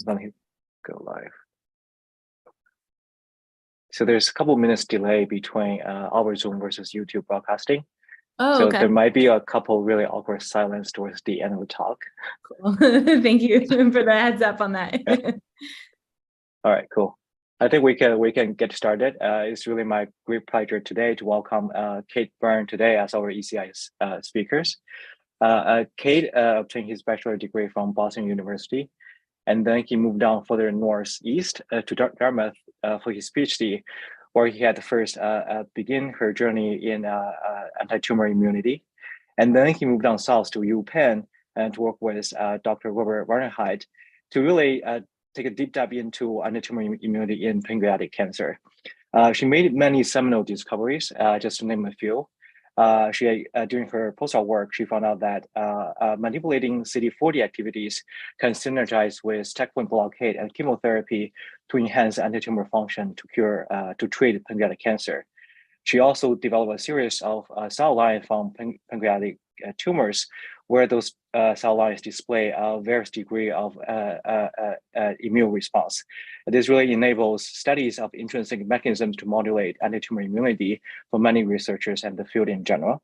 Let me go live. So there's a couple minutes delay between our Zoom versus YouTube broadcasting. Oh, so okay. There might be a couple really awkward silence towards the end of the talk. Cool. Thank you for the heads up on that. All right, cool. I think we can get started. It's really my great pleasure today to welcome Kate Byrne today as our ECI speakers. Kate obtained his bachelor degree from Boston University, and then he moved down further northeast to Dartmouth for his PhD, where he had first begin her journey in anti-tumor immunity. And then he moved down south to UPenn and to work with Dr. Robert Warrenheit to really take a deep dive into anti-tumor immunity in pancreatic cancer. She made many seminal discoveries, just to name a few. During her postdoc work, she found out that manipulating CD40 activities can synergize with checkpoint blockade and chemotherapy to enhance anti-tumor function to treat pancreatic cancer. She also developed a series of cell lines from pancreatic tumors, where those cell lines display a various degree of immune response. This really enables studies of intrinsic mechanisms to modulate anti-tumor immunity for many researchers and the field in general.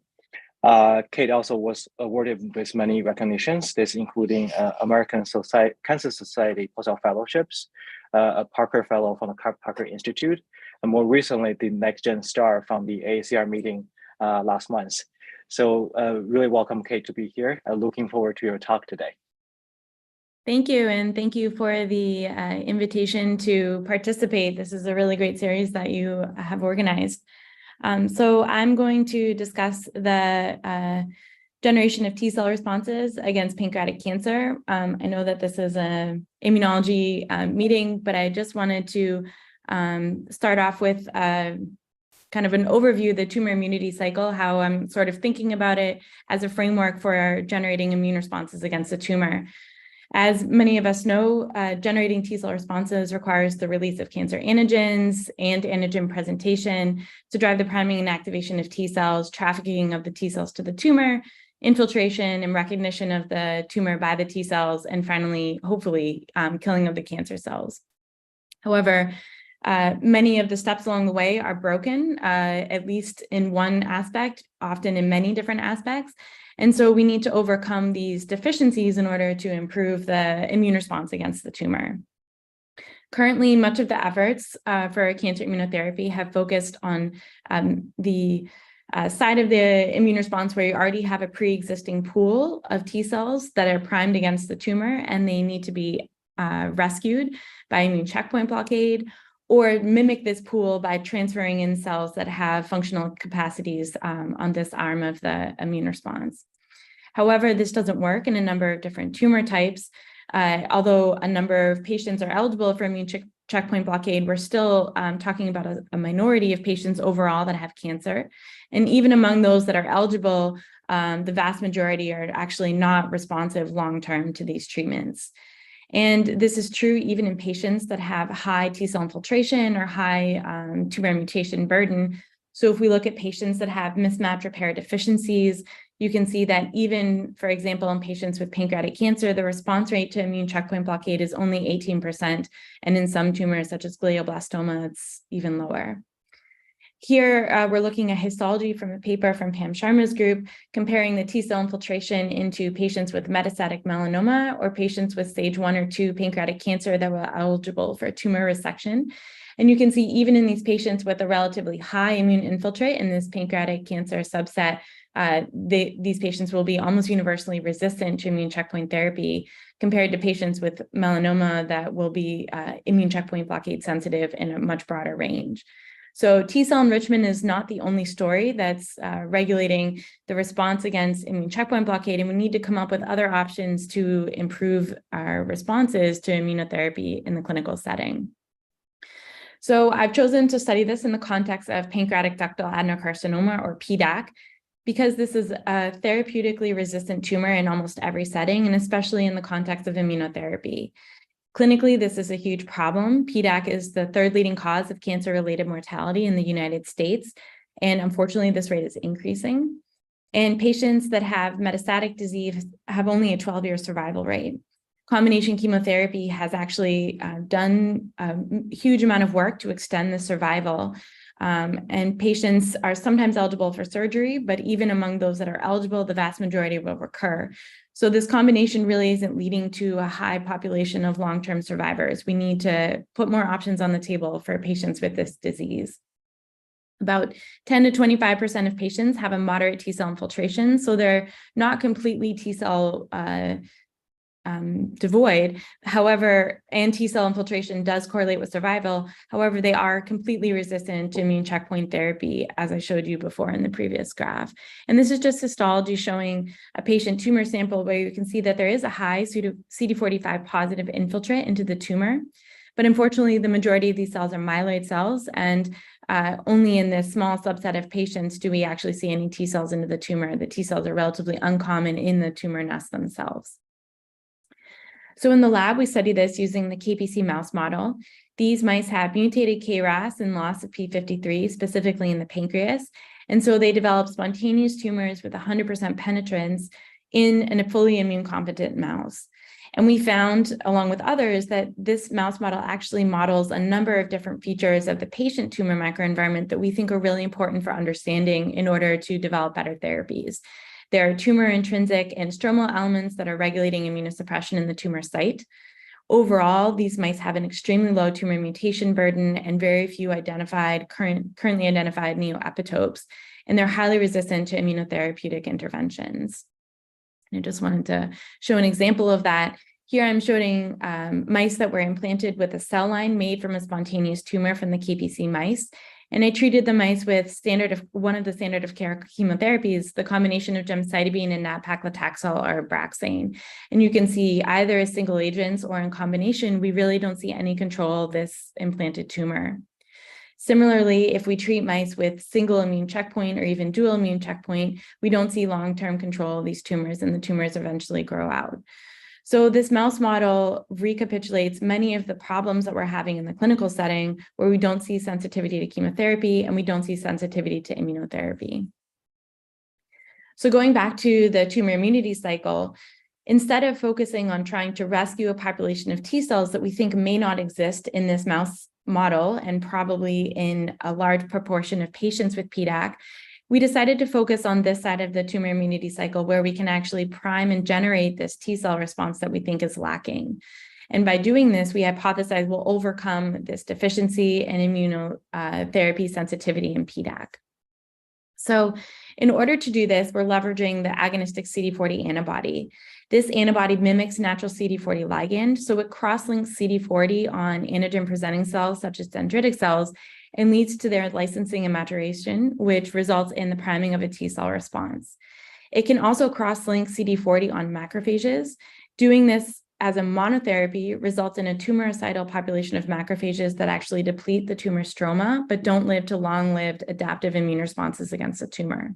Kate also was awarded with many recognitions, this including American Cancer Society postdoc fellowships, a Parker Fellow from the Parker Institute, and more recently, the Next Gen Star from the AACR meeting last month. So really welcome, Kate, to be here. Looking forward to your talk today. Thank you, and thank you for the invitation to participate. This is a really great series that you have organized. So I'm going to discuss the generation of T-cell responses against pancreatic cancer. I know that this is an immunology meeting, but I just wanted to start off with kind of an overview of the tumor immunity cycle, how I'm sort of thinking about it as a framework for generating immune responses against the tumor. As many of us know, generating T-cell responses requires the release of cancer antigens and antigen presentation to drive the priming and activation of T-cells, trafficking of the T-cells to the tumor, infiltration and recognition of the tumor by the T-cells, and finally, hopefully, killing of the cancer cells. However, many of the steps along the way are broken, at least in one aspect, often in many different aspects. And so we need to overcome these deficiencies in order to improve the immune response against the tumor. Currently, much of the efforts for cancer immunotherapy have focused on the side of the immune response where you already have a pre-existing pool of T cells that are primed against the tumor, and they need to be rescued by immune checkpoint blockade, or mimic this pool by transferring in cells that have functional capacities on this arm of the immune response. However, this doesn't work in a number of different tumor types. Although a number of patients are eligible for immune checkpoint blockade, we're still talking about a minority of patients overall that have cancer. And even among those that are eligible, the vast majority are actually not responsive long-term to these treatments. And this is true even in patients that have high T-cell infiltration or high tumor mutation burden. So if we look at patients that have mismatch repair deficiencies, you can see that even, for example, in patients with pancreatic cancer, the response rate to immune checkpoint blockade is only 18%. And in some tumors, such as glioblastoma, it's even lower. Here, we're looking at histology from a paper from Pam Sharma's group, comparing the T-cell infiltration into patients with metastatic melanoma or patients with stage 1 or 2 pancreatic cancer that were eligible for tumor resection. And you can see even in these patients with a relatively high immune infiltrate in this pancreatic cancer subset, these patients will be almost universally resistant to immune checkpoint therapy compared to patients with melanoma that will be immune checkpoint blockade sensitive in a much broader range. So T-cell enrichment is not the only story that's regulating the response against immune checkpoint blockade, and we need to come up with other options to improve our responses to immunotherapy in the clinical setting. So I've chosen to study this in the context of pancreatic ductal adenocarcinoma, or PDAC, because this is a therapeutically resistant tumor in almost every setting, and especially in the context of immunotherapy. Clinically, this is a huge problem. PDAC is the third leading cause of cancer-related mortality in the United States, and unfortunately, this rate is increasing. And patients that have metastatic disease have only a 12-year survival rate. Combination chemotherapy has actually done a huge amount of work to extend the survival. And patients are sometimes eligible for surgery, but even among those that are eligible, the vast majority will recur. So this combination really isn't leading to a high population of long-term survivors. We need to put more options on the table for patients with this disease. About 10 to 25% of patients have a moderate T-cell infiltration, so they're not completely T-cell devoid. However, and T-cell infiltration does correlate with survival. However, they are completely resistant to immune checkpoint therapy, as I showed you before in the previous graph. And this is just histology showing a patient tumor sample where you can see that there is a high CD45 positive infiltrate into the tumor. But unfortunately, the majority of these cells are myeloid cells, and only in this small subset of patients do we actually see any T cells into the tumor. The T cells are relatively uncommon in the tumor nest themselves. So in the lab, we study this using the KPC mouse model. These mice have mutated KRAS and loss of P53, specifically in the pancreas. And so they develop spontaneous tumors with 100% penetrance in a fully immune competent mouse. And we found, along with others, that this mouse model actually models a number of different features of the patient tumor microenvironment that we think are really important for understanding in order to develop better therapies. There are tumor intrinsic and stromal elements that are regulating immunosuppression in the tumor site. Overall, these mice have an extremely low tumor mutation burden and very few currently identified neoepitopes, and they're highly resistant to immunotherapeutic interventions. And I just wanted to show an example of that. Here I'm showing mice that were implanted with a cell line made from a spontaneous tumor from the KPC mice. And I treated the mice with one of the standard of care chemotherapies, the combination of gemcitabine and nab-paclitaxel or Abraxane. And you can see either as single agents or in combination, we really don't see any control of this implanted tumor. Similarly, if we treat mice with single immune checkpoint or even dual immune checkpoint, we don't see long-term control of these tumors, and the tumors eventually grow out. So this mouse model recapitulates many of the problems that we're having in the clinical setting, where we don't see sensitivity to chemotherapy and we don't see sensitivity to immunotherapy. So going back to the tumor immunity cycle, instead of focusing on trying to rescue a population of T cells that we think may not exist in this mouse model and probably in a large proportion of patients with PDAC, we decided to focus on this side of the tumor immunity cycle where we can actually prime and generate this T cell response that we think is lacking. And by doing this, we hypothesize we'll overcome this deficiency in immunotherapy sensitivity in PDAC. So in order to do this, we're leveraging the agonistic CD40 antibody. This antibody mimics natural CD40 ligand, so it cross-links CD40 on antigen-presenting cells such as dendritic cells and leads to their licensing and maturation, which results in the priming of a T cell response. It can also cross-link CD40 on macrophages. Doing this as a monotherapy results in a tumoricidal population of macrophages that actually deplete the tumor stroma, but don't live to long-lived adaptive immune responses against the tumor.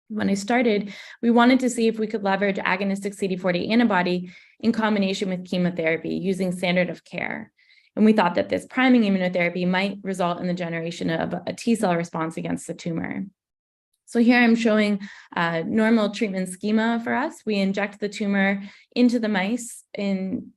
When I started, we wanted to see if we could leverage agonistic CD40 antibody in combination with chemotherapy using standard of care. And we thought that this priming immunotherapy might result in the generation of a T cell response against the tumor. So here I'm showing a normal treatment schema for us. We inject the tumor into the mice in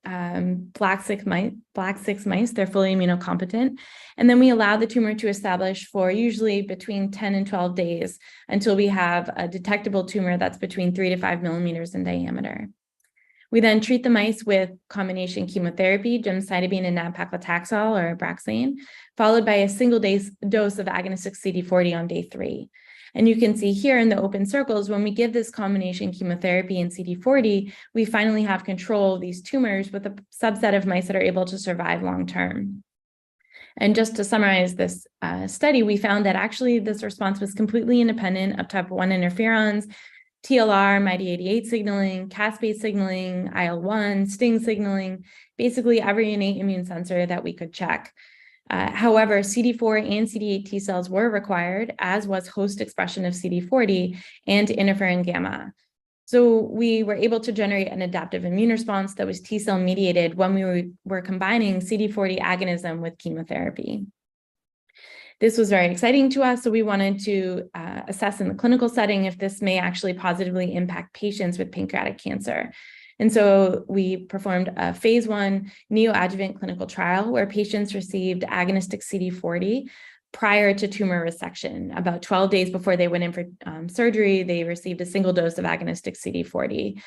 black 6 mice. They're fully immunocompetent. And then we allow the tumor to establish for usually between 10 and 12 days until we have a detectable tumor that's between 3 to 5 millimeters in diameter. We then treat the mice with combination chemotherapy, gemcitabine and nab-paclitaxel or Abraxane, followed by a single dose of agonistic CD40 on day 3. And you can see here in the open circles, when we give this combination chemotherapy and CD40, we finally have control of these tumors with a subset of mice that are able to survive long-term. And just to summarize this study, we found that actually this response was completely independent of type 1 interferons, TLR, MyD88 signaling, caspase signaling, IL-1, STING signaling, basically every innate immune sensor that we could check. However, CD4 and CD8 T cells were required, as was host expression of CD40 and interferon gamma. So we were able to generate an adaptive immune response that was T cell mediated when we were combining CD40 agonism with chemotherapy. This was very exciting to us, so we wanted to assess in the clinical setting if this may actually positively impact patients with pancreatic cancer. And so we performed a phase 1 neoadjuvant clinical trial where patients received agonistic CD40 prior to tumor resection. About 12 days before they went in for surgery, they received a single dose of agonistic CD40.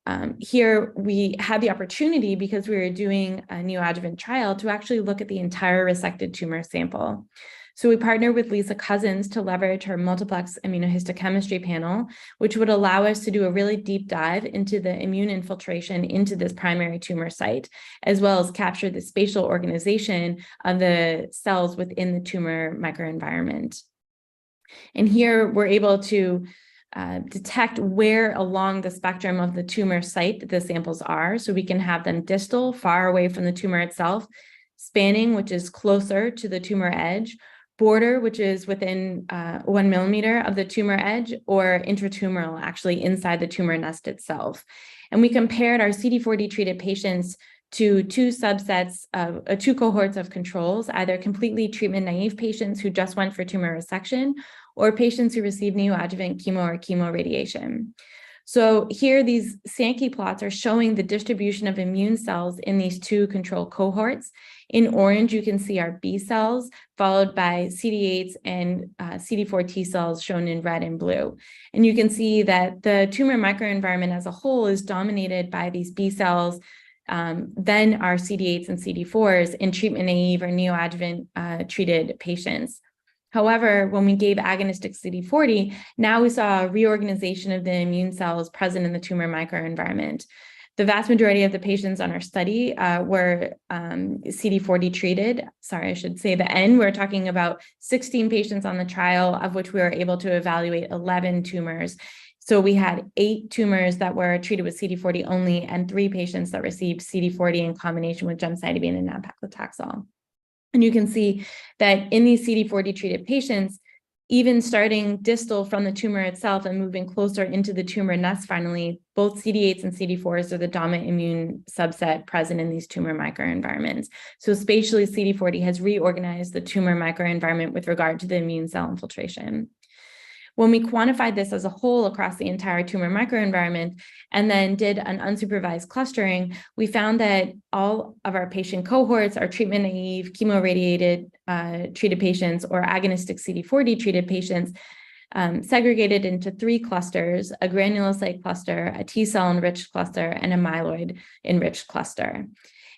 And here we had the opportunity, because we were doing a neoadjuvant trial, to actually look at the entire resected tumor sample. So we partnered with Lisa Cousins to leverage her multiplex immunohistochemistry panel, which would allow us to do a really deep dive into the immune infiltration into this primary tumor site, as well as capture the spatial organization of the cells within the tumor microenvironment. And here we're able to detect where along the spectrum of the tumor site the samples are, so we can have them distal, far away from the tumor itself, spanning, which is closer to the tumor edge, border, which is within 1 millimeter of the tumor edge, or intratumoral, actually inside the tumor nest itself. And we compared our CD40 treated patients to two cohorts of controls, either completely treatment naive patients who just went for tumor resection, or patients who received neoadjuvant chemo or chemoradiation. So here, these Sankey plots are showing the distribution of immune cells in these two control cohorts. In orange, you can see our B cells, followed by CD8s and CD4 T cells shown in red and blue. And you can see that the tumor microenvironment as a whole is dominated by these B cells, then our CD8s and CD4s in treatment naive or neoadjuvant treated patients. However, when we gave agonistic CD40, now we saw a reorganization of the immune cells present in the tumor microenvironment. The vast majority of the patients on our study were CD40 treated. Sorry, I should say the N. We're talking about 16 patients on the trial, of which we were able to evaluate 11 tumors. So we had 8 tumors that were treated with CD40 only, and 3 patients that received CD40 in combination with gemcitabine and nab-paclitaxel. And you can see that in these CD40 treated patients, even starting distal from the tumor itself and moving closer into the tumor nest finally, both CD8s and CD4s are the dominant immune subset present in these tumor microenvironments. So spatially, CD40 has reorganized the tumor microenvironment with regard to the immune cell infiltration. When we quantified this as a whole across the entire tumor microenvironment and then did an unsupervised clustering, we found that all of our patient cohorts, our treatment naive, chemoradiated treated patients, or agonistic CD40 treated patients, segregated into 3 clusters: a granulocyte cluster, a T cell enriched cluster, and a myeloid enriched cluster.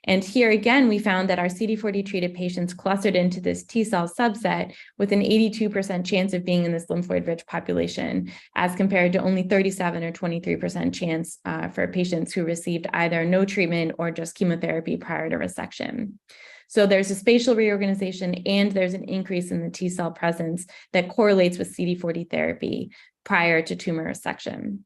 And here again, we found that our CD40 treated patients clustered into this T cell subset with an 82% chance of being in this lymphoid rich population, as compared to only 37 or 23% chance for patients who received either no treatment or just chemotherapy prior to resection. So there's a spatial reorganization, and there's an increase in the T cell presence that correlates with CD40 therapy prior to tumor resection.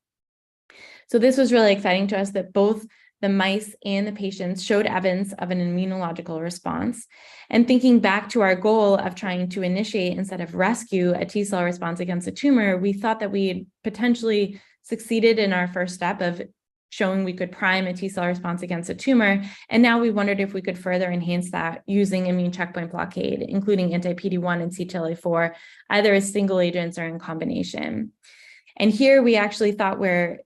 So this was really exciting to us, that both the mice and the patients showed evidence of an immunological response. And thinking back to our goal of trying to initiate instead of rescue a T cell response against a tumor, we thought that we had potentially succeeded in our first step of showing we could prime a T cell response against a tumor. And now we wondered if we could further enhance that using immune checkpoint blockade, including anti-PD-1 and CTLA-4, either as single agents or in combination. And here we actually thought we're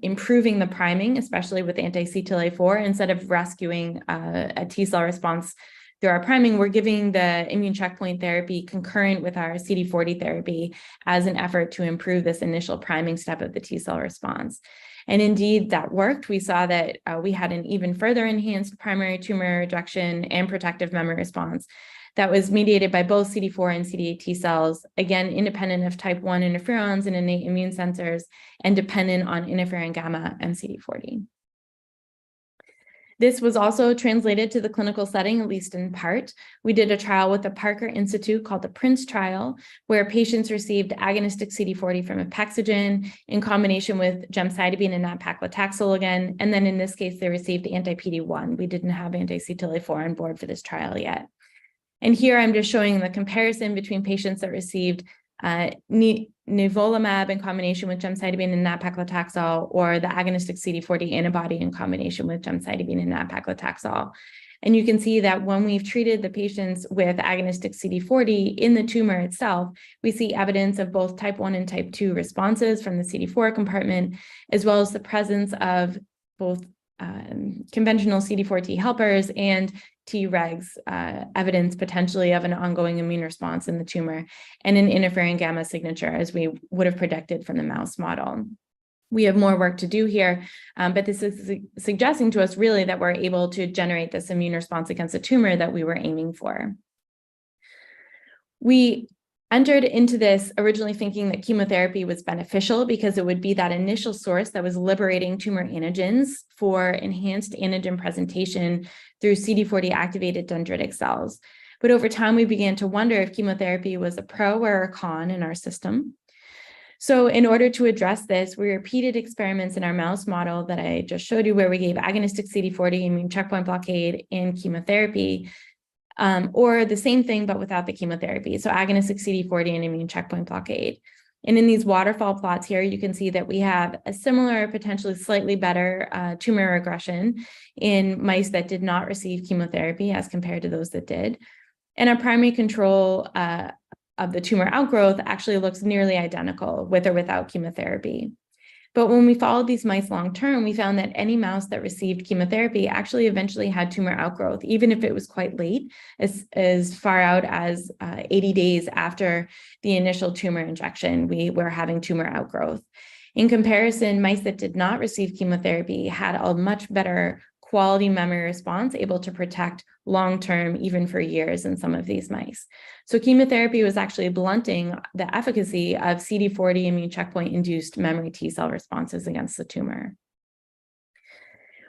improving the priming, especially with anti-CTLA-4, instead of rescuing a T cell response through our priming, we're giving the immune checkpoint therapy concurrent with our CD40 therapy as an effort to improve this initial priming step of the T cell response. And indeed, that worked. We saw that we had an even further enhanced primary tumor rejection and protective memory response that was mediated by both CD4 and CD8 T cells, again, independent of type 1 interferons and innate immune sensors, and dependent on interferon gamma and CD40. This was also translated to the clinical setting, at least in part. We did a trial with the Parker Institute called the PRINCE trial, where patients received agonistic CD40 from Apexigen in combination with gemcitabine and nab-paclitaxel again. And then in this case, they received anti-PD-1. We didn't have anti-CTLA-4 on board for this trial yet. And here I'm just showing the comparison between patients that received nivolumab in combination with gemcitabine and nab-paclitaxel, or the agonistic CD40 antibody in combination with gemcitabine and nab-paclitaxel. And you can see that when we've treated the patients with agonistic CD40 in the tumor itself, we see evidence of both type 1 and type 2 responses from the CD4 compartment, as well as the presence of both conventional CD4 T helpers and Tregs, evidence potentially of an ongoing immune response in the tumor, and an interferon gamma signature, as we would have predicted from the mouse model. We have more work to do here, but this is suggesting to us really that we're able to generate this immune response against the tumor that we were aiming for. We entered into this originally thinking that chemotherapy was beneficial because it would be that initial source that was liberating tumor antigens for enhanced antigen presentation through CD40 activated dendritic cells. But over time, we began to wonder if chemotherapy was a pro or a con in our system. So in order to address this, we repeated experiments in our mouse model that I just showed you, where we gave agonistic CD40 immune checkpoint blockade and chemotherapy, or the same thing, but without the chemotherapy. So agonistic CD40 and immune checkpoint blockade. And in these waterfall plots here, you can see that we have a similar, potentially slightly better tumor regression in mice that did not receive chemotherapy as compared to those that did. And our primary control of the tumor outgrowth actually looks nearly identical with or without chemotherapy. But when we followed these mice long-term, we found that any mouse that received chemotherapy actually eventually had tumor outgrowth, even if it was quite late, as far out as 80 days after the initial tumor injection, we were having tumor outgrowth. In comparison, mice that did not receive chemotherapy had a much better quality memory response, able to protect long-term, even for years in some of these mice. So chemotherapy was actually blunting the efficacy of CD40 immune checkpoint-induced memory T cell responses against the tumor.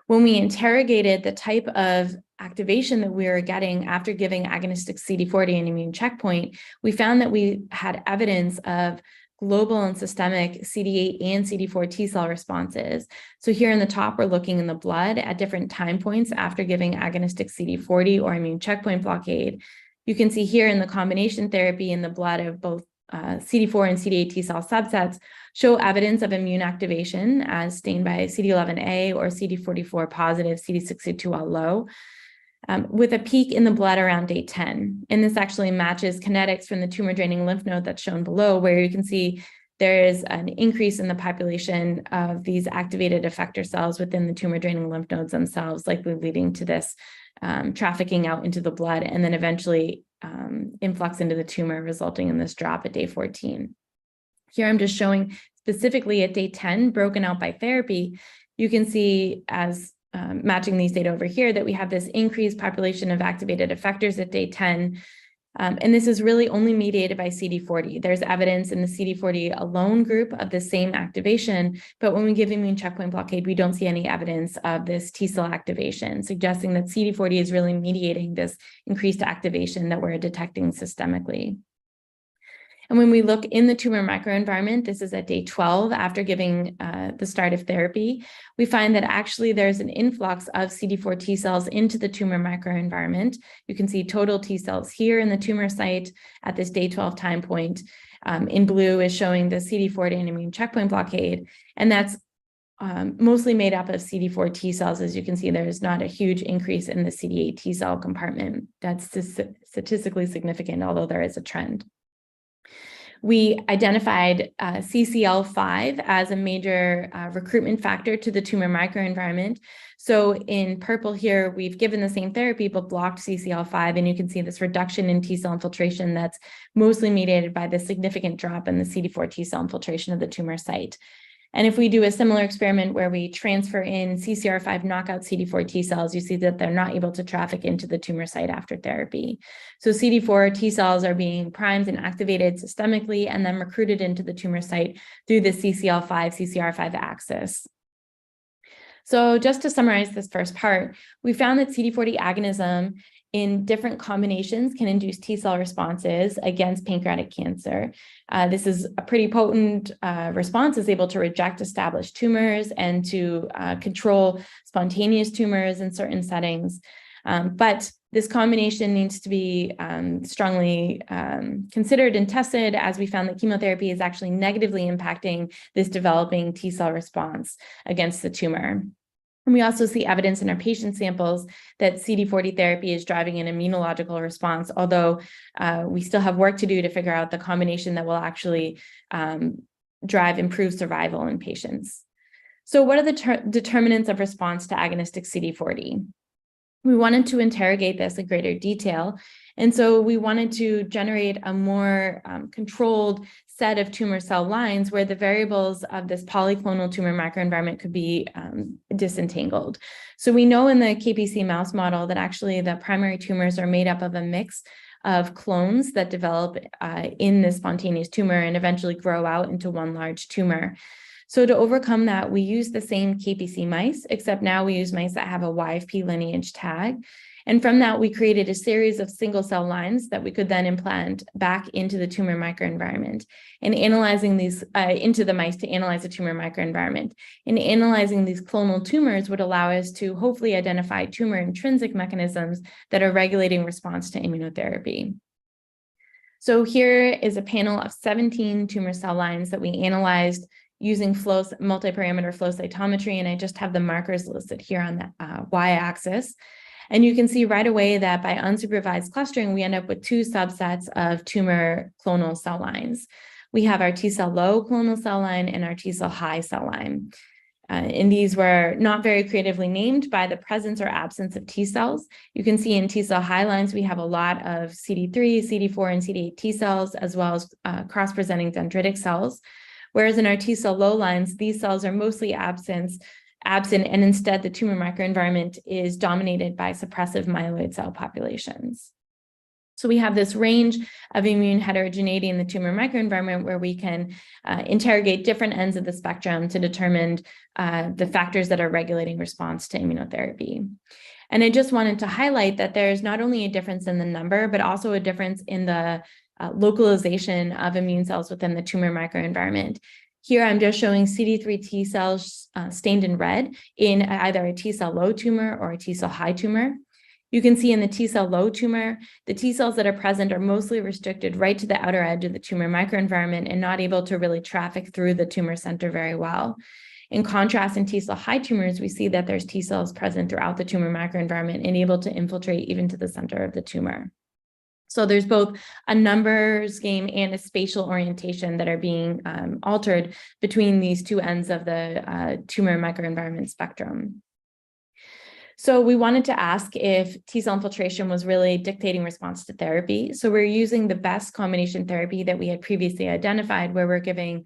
When we interrogated the type of activation that we were getting after giving agonistic CD40 and immune checkpoint, we found that we had evidence of global and systemic CD8 and CD4 T cell responses. So here in the top, we're looking in the blood at different time points after giving agonistic CD40 or immune checkpoint blockade. You can see here in the combination therapy in the blood of both CD4 and CD8 T cell subsets show evidence of immune activation as stained by CD11A or CD44 positive, CD62L low, with a peak in the blood around day 10. And this actually matches kinetics from the tumor draining lymph node that's shown below, where you can see there is an increase in the population of these activated effector cells within the tumor draining lymph nodes themselves, likely leading to this trafficking out into the blood and then eventually influx into the tumor, resulting in this drop at day 14. Here I'm just showing specifically at day 10, broken out by therapy. You can see as matching these data over here that we have this increased population of activated effectors at day 10. And this is really only mediated by CD40. There's evidence in the CD40 alone group of the same activation, but when we give immune checkpoint blockade, we don't see any evidence of this T cell activation, suggesting that CD40 is really mediating this increased activation that we're detecting systemically. And when we look in the tumor microenvironment, this is at day 12 after giving the start of therapy, we find that actually there's an influx of CD4 T cells into the tumor microenvironment. You can see total T cells here in the tumor site at this day 12 time point. In blue is showing the CD40 and immune checkpoint blockade, and that's mostly made up of CD4 T cells. As you can see, there's not a huge increase in the CD8 T cell compartment. That's statistically significant, although there is a trend. We identified CCL5 as a major recruitment factor to the tumor microenvironment. So in purple here, we've given the same therapy, but blocked CCL5, and you can see this reduction in T cell infiltration that's mostly mediated by the significant drop in the CD4 T cell infiltration of the tumor site. And if we do a similar experiment where we transfer in CCR5 knockout CD4 T cells, you see that they're not able to traffic into the tumor site after therapy. So CD4 T cells are being primed and activated systemically and then recruited into the tumor site through the CCL5, CCR5 axis. So just to summarize this first part, we found that CD40 agonism in different combinations can induce T cell responses against pancreatic cancer. This is a pretty potent response, is able to reject established tumors and to control spontaneous tumors in certain settings. But this combination needs to be strongly considered and tested, as we found that chemotherapy is actually negatively impacting this developing T cell response against the tumor. And we also see evidence in our patient samples that CD40 therapy is driving an immunological response, although we still have work to do to figure out the combination that will actually drive improved survival in patients. So what are the determinants of response to agonistic CD40? We wanted to interrogate this in greater detail. And so we wanted to generate a more controlled set of tumor cell lines where the variables of this polyclonal tumor microenvironment could be disentangled. So we know in the KPC mouse model that actually the primary tumors are made up of a mix of clones that develop in the spontaneous tumor and eventually grow out into one large tumor. So to overcome that, we use the same KPC mice, except now we use mice that have a YFP lineage tag. And from that, we created a series of single cell lines that we could then implant back into the tumor microenvironment and analyzing these into the mice to analyze the tumor microenvironment. And analyzing these clonal tumors would allow us to hopefully identify tumor intrinsic mechanisms that are regulating response to immunotherapy. So here is a panel of 17 tumor cell lines that we analyzed using multi-parameter flow cytometry, and I just have the markers listed here on the y-axis. And you can see right away that by unsupervised clustering, we end up with two subsets of tumor clonal cell lines. We have our T-cell low clonal cell line and our T-cell high cell line. And these were not very creatively named by the presence or absence of T cells. You can see in T-cell high lines, we have a lot of CD3, CD4, and CD8 T cells, as well as cross-presenting dendritic cells. Whereas in our T-cell low lines, these cells are mostly absent, and instead the tumor microenvironment is dominated by suppressive myeloid cell populations. So we have this range of immune heterogeneity in the tumor microenvironment where we can interrogate different ends of the spectrum to determine the factors that are regulating response to immunotherapy. And I just wanted to highlight that there's not only a difference in the number, but also a difference in the localization of immune cells within the tumor microenvironment. Here, I'm just showing CD3 T cells stained in red in either a T-cell low tumor or a T-cell high tumor. You can see in the T-cell low tumor, the T cells that are present are mostly restricted right to the outer edge of the tumor microenvironment and not able to really traffic through the tumor center very well. In contrast, in T-cell high tumors, we see that there's T cells present throughout the tumor microenvironment and able to infiltrate even to the center of the tumor. So there's both a numbers game and a spatial orientation that are being altered between these two ends of the tumor microenvironment spectrum. So we wanted to ask if T-cell infiltration was really dictating response to therapy. So we're using the best combination therapy that we had previously identified, where we're giving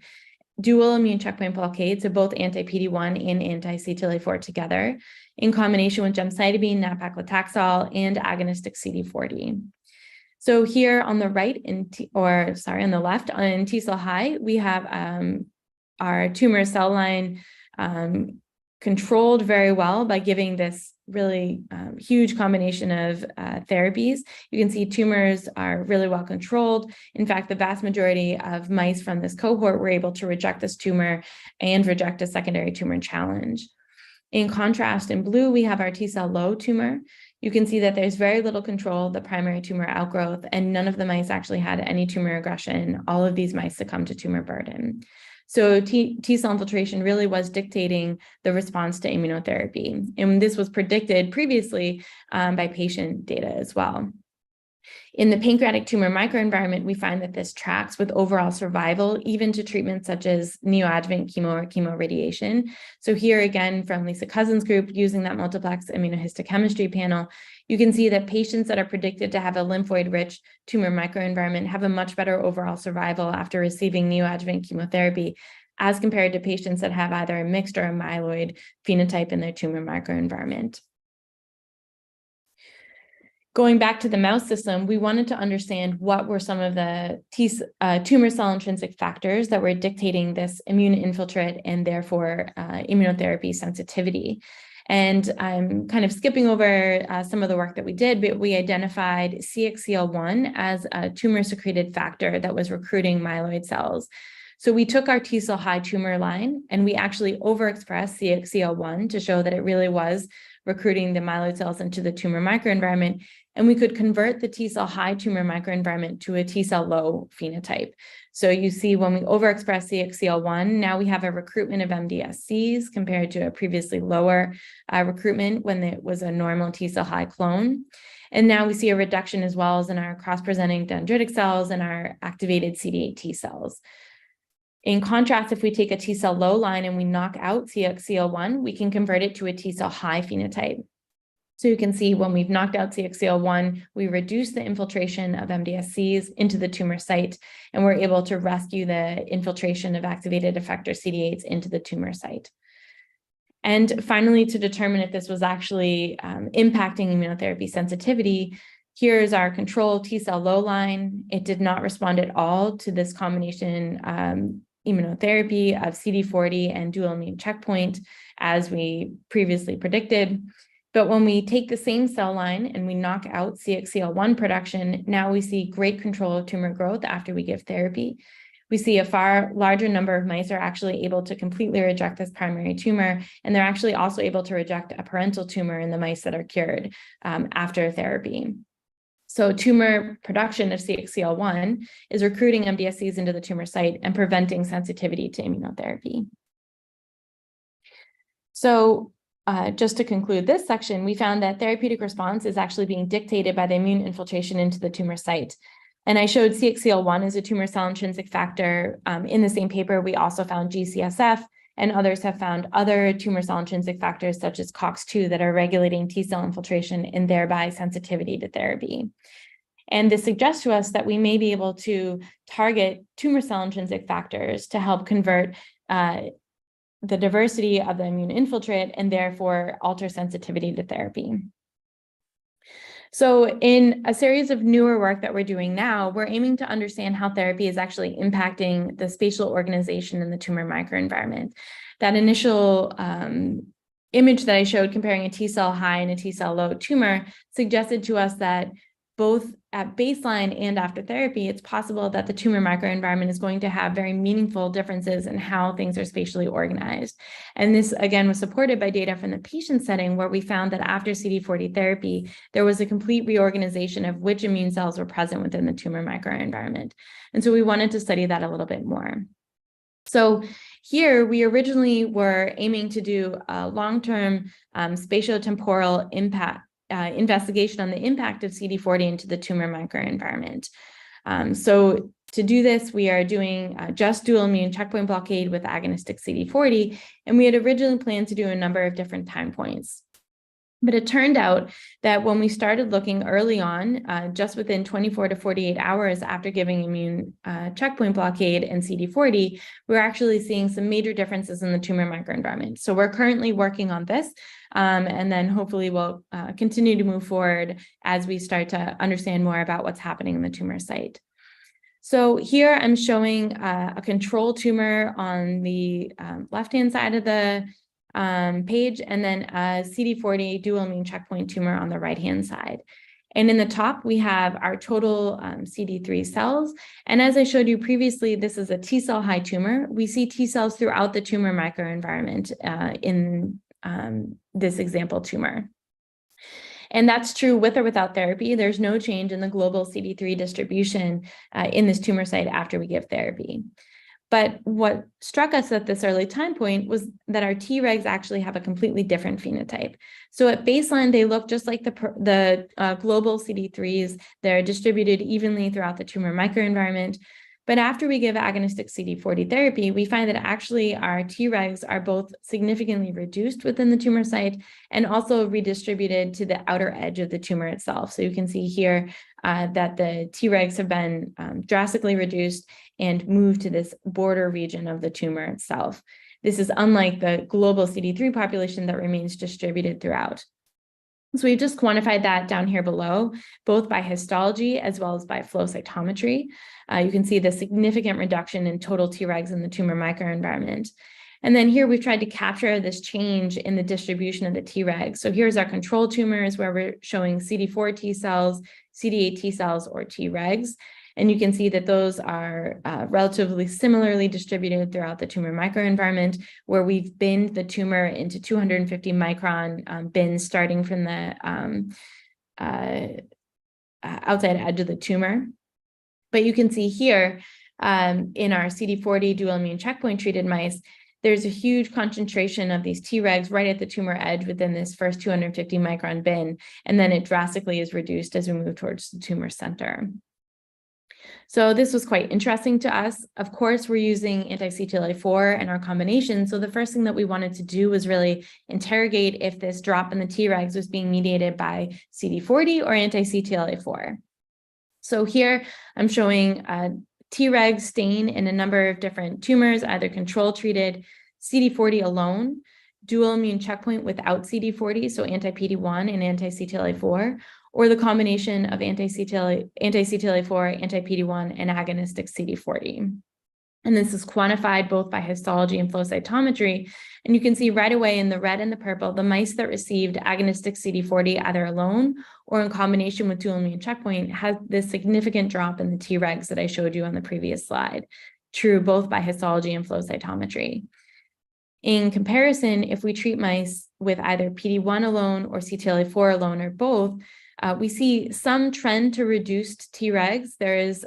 dual immune checkpoint blockade, so both anti-PD-1 and anti-CTLA-4 together, in combination with gemcitabine, nab-paclitaxel, and agonistic CD40. So here on the right, on the left, in T-cell high, we have our tumor cell line controlled very well by giving this really huge combination of therapies. You can see tumors are really well controlled. In fact, the vast majority of mice from this cohort were able to reject this tumor and reject a secondary tumor challenge. In contrast, in blue, we have our T-cell low tumor. You can see that there's very little control of the primary tumor outgrowth, and none of the mice actually had any tumor aggression. All of these mice succumbed to tumor burden. So T-cell infiltration really was dictating the response to immunotherapy. And this was predicted previously by patient data as well. In the pancreatic tumor microenvironment, we find that this tracks with overall survival, even to treatments such as neoadjuvant chemo or chemoradiation. So here again, from Lisa Cousin's group, using that multiplex immunohistochemistry panel, you can see that patients that are predicted to have a lymphoid-rich tumor microenvironment have a much better overall survival after receiving neoadjuvant chemotherapy, as compared to patients that have either a mixed or a myeloid phenotype in their tumor microenvironment. Going back to the mouse system, we wanted to understand what were some of the tumor cell intrinsic factors that were dictating this immune infiltrate and therefore immunotherapy sensitivity. And I'm kind of skipping over some of the work that we did, but we identified CXCL1 as a tumor-secreted factor that was recruiting myeloid cells. So we took our T-cell high tumor line and we actually overexpressed CXCL1 to show that it really was recruiting the myeloid cells into the tumor microenvironment, and we could convert the T cell high tumor microenvironment to a T cell low phenotype. So you see when we overexpress CXCL1, now we have a recruitment of MDSCs compared to a previously lower recruitment when it was a normal T cell high clone. And now we see a reduction as well as in our cross-presenting dendritic cells and our activated CD8 T cells. In contrast, if we take a T cell low line and we knock out CXCL1, we can convert it to a T cell high phenotype. So you can see when we've knocked out CXCL1, we reduce the infiltration of MDSCs into the tumor site, and we're able to rescue the infiltration of activated effector CD8s into the tumor site. And finally, to determine if this was actually impacting immunotherapy sensitivity, here's our control T cell low line. It did not respond at all to this combination immunotherapy of CD40 and dual immune checkpoint, as we previously predicted. But when we take the same cell line and we knock out CXCL1 production, now we see great control of tumor growth after we give therapy. We see a far larger number of mice are actually able to completely reject this primary tumor, and they're actually also able to reject a parental tumor in the mice that are cured after therapy. So tumor production of CXCL1 is recruiting MDSCs into the tumor site and preventing sensitivity to immunotherapy. So just to conclude this section, we found that therapeutic response is actually being dictated by the immune infiltration into the tumor site. And I showed CXCL1 as a tumor cell intrinsic factor. In the same paper, we also found GCSF, and others have found other tumor cell intrinsic factors such as COX-2 that are regulating T cell infiltration and thereby sensitivity to therapy. And this suggests to us that we may be able to target tumor cell intrinsic factors to help convert the diversity of the immune infiltrate and therefore alter sensitivity to therapy. So in a series of newer work that we're doing now, we're aiming to understand how therapy is actually impacting the spatial organization in the tumor microenvironment. That initial image that I showed comparing a T cell high and a T cell low tumor suggested to us that both at baseline and after therapy, it's possible that the tumor microenvironment is going to have very meaningful differences in how things are spatially organized. And this, again, was supported by data from the patient setting, where we found that after CD40 therapy, there was a complete reorganization of which immune cells were present within the tumor microenvironment. And so we wanted to study that a little bit more. So here, we originally were aiming to do a long-term spatiotemporal impact investigation on the impact of CD40 into the tumor microenvironment. So to do this, we are doing just dual immune checkpoint blockade with agonistic CD40, and we had originally planned to do a number of different time points. But it turned out that when we started looking early on, just within 24 to 48 hours after giving immune checkpoint blockade and CD40, we're actually seeing some major differences in the tumor microenvironment. So we're currently working on this, and then hopefully we'll continue to move forward as we start to understand more about what's happening in the tumor site. So here I'm showing a control tumor on the left-hand side of the page, and then a CD40 dual immune checkpoint tumor on the right-hand side. And in the top, we have our total CD3 cells. And as I showed you previously, this is a T cell high tumor. We see T cells throughout the tumor microenvironment in this example tumor. And that's true with or without therapy. There's no change in the global CD3 distribution in this tumor site after we give therapy. But what struck us at this early time point was that our Tregs actually have a completely different phenotype. So at baseline, they look just like the global CD3s. They're distributed evenly throughout the tumor microenvironment. But after we give agonistic CD40 therapy, we find that actually our Tregs are both significantly reduced within the tumor site and also redistributed to the outer edge of the tumor itself. So you can see here that the Tregs have been drastically reduced and moved to this border region of the tumor itself. This is unlike the global CD3 population that remains distributed throughout. So we've just quantified that down here below, both by histology as well as by flow cytometry. You can see the significant reduction in total Tregs in the tumor microenvironment. And then here we've tried to capture this change in the distribution of the Tregs. So here's our control tumors where we're showing CD4 T cells, CD8 T cells, or Tregs. And you can see that those are relatively similarly distributed throughout the tumor microenvironment, where we've binned the tumor into 250 micron bins starting from the outside edge of the tumor. But you can see here in our CD40 dual immune checkpoint treated mice, there's a huge concentration of these Tregs right at the tumor edge within this first 250 micron bin, and then it drastically is reduced as we move towards the tumor center. So this was quite interesting to us. Of course, we're using anti-CTLA-4 in our combination. So the first thing that we wanted to do was really interrogate if this drop in the Tregs was being mediated by CD40 or anti-CTLA-4. So here I'm showing Treg stain in a number of different tumors, either control treated, CD40 alone, dual immune checkpoint without CD40, so anti-PD-1 and anti-CTLA-4, or the combination of anti-CTLA-4, anti-PD-1, and agonistic CD40. And this is quantified both by histology and flow cytometry. And you can see right away in the red and the purple, the mice that received agonistic CD40 either alone or in combination with dual immune checkpoint had this significant drop in the Tregs that I showed you on the previous slide, true both by histology and flow cytometry. In comparison, if we treat mice with either PD-1 alone or CTLA-4 alone or both, we see some trend to reduced Tregs. There is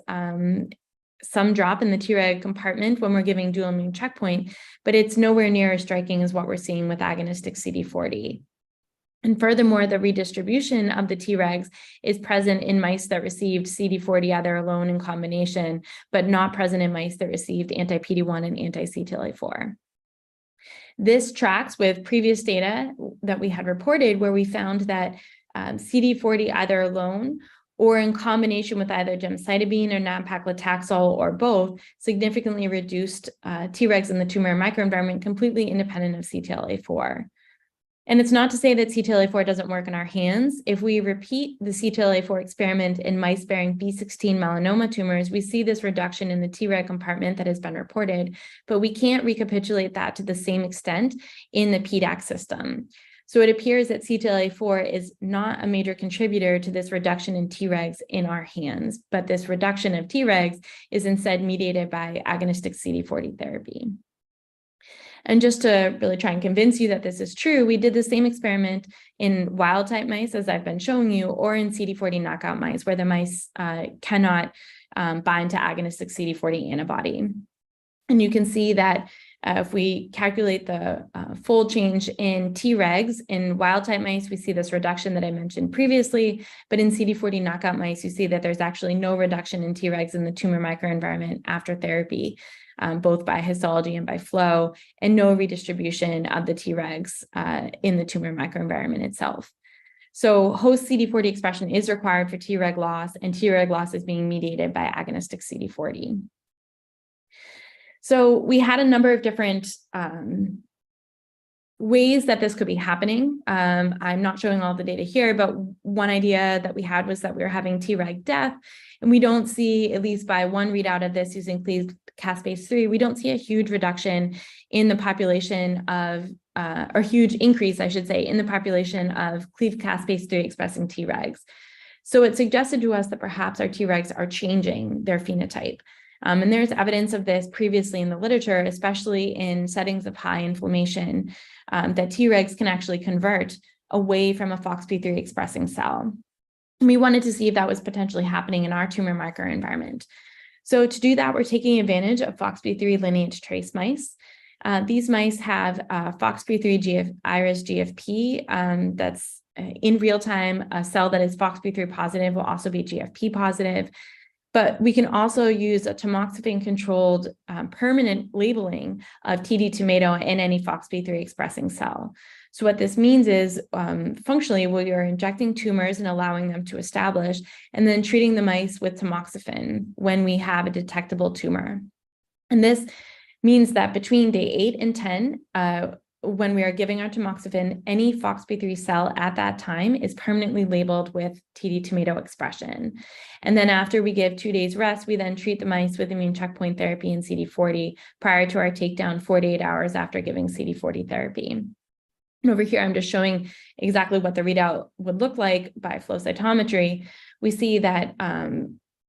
some drop in the Treg compartment when we're giving dual immune checkpoint, but it's nowhere near as striking as what we're seeing with agonistic CD40. And furthermore, the redistribution of the Tregs is present in mice that received CD40 either alone in combination, but not present in mice that received anti-PD-1 and anti-CTLA-4. This tracks with previous data that we had reported where we found that CD40 either alone or in combination with either gemcitabine or nab-paclitaxel or both significantly reduced Tregs in the tumor microenvironment completely independent of CTLA-4. And it's not to say that CTLA-4 doesn't work in our hands. If we repeat the CTLA-4 experiment in mice bearing B16 melanoma tumors, we see this reduction in the Treg compartment that has been reported, but we can't recapitulate that to the same extent in the PDAC system. So it appears that CTLA-4 is not a major contributor to this reduction in Tregs in our hands, but this reduction of Tregs is instead mediated by agonistic CD40 therapy. And just to really try and convince you that this is true, we did the same experiment in wild-type mice, as I've been showing you, or in CD40 knockout mice, where the mice cannot bind to agonistic CD40 antibody. And you can see that if we calculate the fold change in Tregs in wild-type mice, we see this reduction that I mentioned previously, but in CD40 knockout mice, you see that there's actually no reduction in Tregs in the tumor microenvironment after therapy, both by histology and by flow, and no redistribution of the Tregs in the tumor microenvironment itself. So host CD40 expression is required for Treg loss, and Treg loss is being mediated by agonistic CD40. So we had a number of different ways that this could be happening. I'm not showing all the data here, but one idea that we had was that we were having Treg death, and we don't see, at least by one readout of this using cleaved caspase 3, we don't see a huge reduction in the population of, or huge increase, I should say, in the population of cleaved caspase 3 expressing Tregs. So it suggested to us that perhaps our Tregs are changing their phenotype. And there's evidence of this previously in the literature, especially in settings of high inflammation, that Tregs can actually convert away from a FOXP3 expressing cell. And we wanted to see if that was potentially happening in our tumor microenvironment. So to do that, we're taking advantage of FOXP3 lineage trace mice. These mice have FOXP3 iris GFP that's in real time. A cell that is FOXP3 positive will also be GFP positive. But we can also use a tamoxifen-controlled permanent labeling of TD tomato in any FOXP3 expressing cell. So what this means is functionally we are injecting tumors and allowing them to establish, and then treating the mice with tamoxifen when we have a detectable tumor. And this means that between day 8 and 10, when we are giving our tamoxifen, any FOXP3 cell at that time is permanently labeled with TD tomato expression. And then after we give 2 days rest, we then treat the mice with immune checkpoint therapy and CD40 prior to our takedown 48 hours after giving CD40 therapy. And over here, I'm just showing exactly what the readout would look like by flow cytometry. We see that